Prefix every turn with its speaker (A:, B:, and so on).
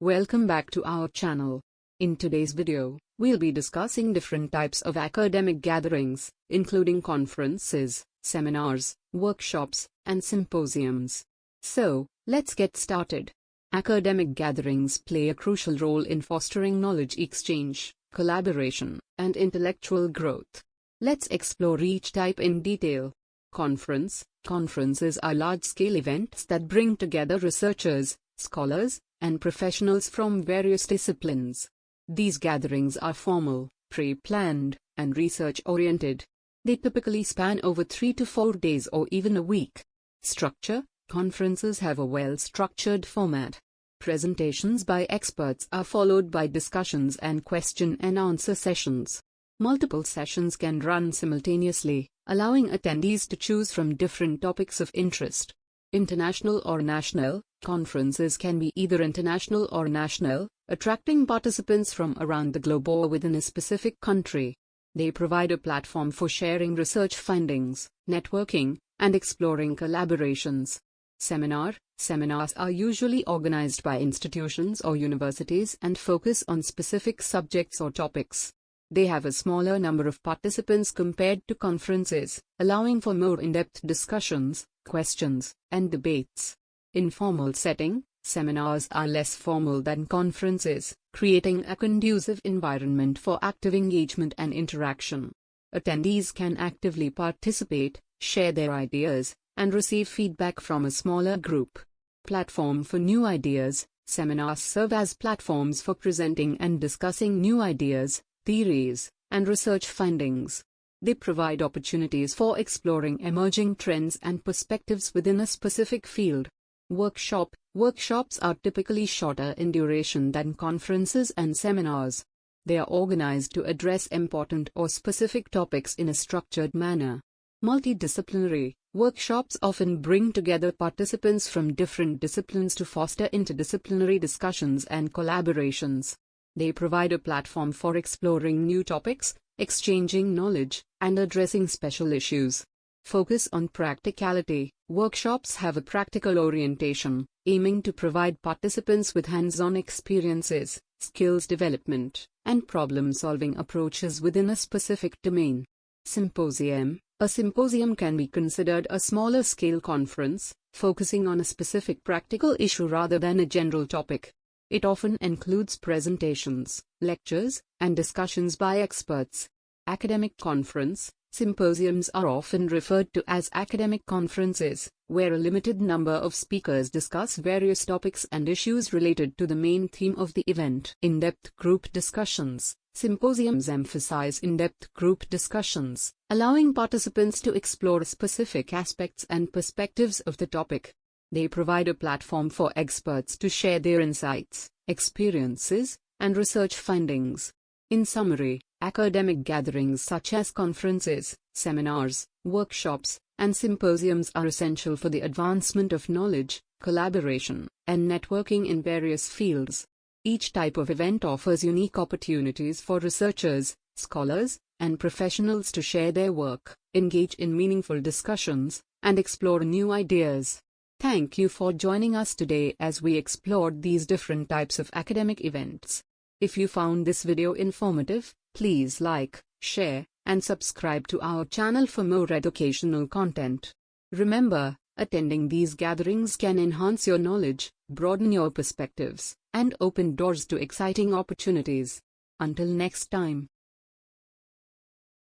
A: Welcome back to our channel. In today's video, we'll be discussing different types of academic gatherings, including conferences, seminars, workshops, and symposiums. So, let's get started. Academic gatherings play a crucial role in fostering knowledge exchange, collaboration, and intellectual growth. Let's explore each type in detail. Conferences are large-scale events that bring together researchers, scholars, and professionals from various disciplines. These gatherings are formal, pre-planned, and research-oriented. They typically span over 3 to 4 days or even a week. Structure: conferences have a well-structured format. Presentations by experts are followed by discussions and question-and-answer sessions. Multiple sessions can run simultaneously, allowing attendees to choose from different topics of interest. International or national: conferences can be either international or national, attracting participants from around the globe or within a specific country. They provide a platform for sharing research findings, networking, and exploring collaborations. Seminars are usually organized by institutions or universities and focus on specific subjects or topics. They have a smaller number of participants compared to conferences, allowing for more in-depth discussions, questions, and debates. Informal setting: seminars are less formal than conferences, creating a conducive environment for active engagement and interaction. Attendees can actively participate, share their ideas, and receive feedback from a smaller group. Platform for new ideas: seminars serve as platforms for presenting and discussing new ideas, theories, and research findings. They provide opportunities for exploring emerging trends and perspectives within a specific field. Workshops are typically shorter in duration than conferences and seminars. They are organized to address important or specific topics in a structured manner. Multidisciplinary: workshops often bring together participants from different disciplines to foster interdisciplinary discussions and collaborations. They provide a platform for exploring new topics, exchanging knowledge, and addressing special issues. Focus on practicality: workshops have a practical orientation, aiming to provide participants with hands-on experiences, skills development, and problem-solving approaches within a specific domain. Symposium: a symposium can be considered a smaller-scale conference, focusing on a specific practical issue rather than a general topic. It often includes presentations, lectures, and discussions by experts. Academic conference: symposiums are often referred to as academic conferences, where a limited number of speakers discuss various topics and issues related to the main theme of the event. In-depth group discussions: symposiums emphasize in-depth group discussions, allowing participants to explore specific aspects and perspectives of the topic. They provide a platform for experts to share their insights, experiences, and research findings. In summary, academic gatherings such as conferences, seminars, workshops, and symposiums are essential for the advancement of knowledge, collaboration, and networking in various fields. Each type of event offers unique opportunities for researchers, scholars, and professionals to share their work, engage in meaningful discussions, and explore new ideas. Thank you for joining us today as we explored these different types of academic events. If you found this video informative, please like, share, and subscribe to our channel for more educational content. Remember, attending these gatherings can enhance your knowledge, broaden your perspectives, and open doors to exciting opportunities. Until next time.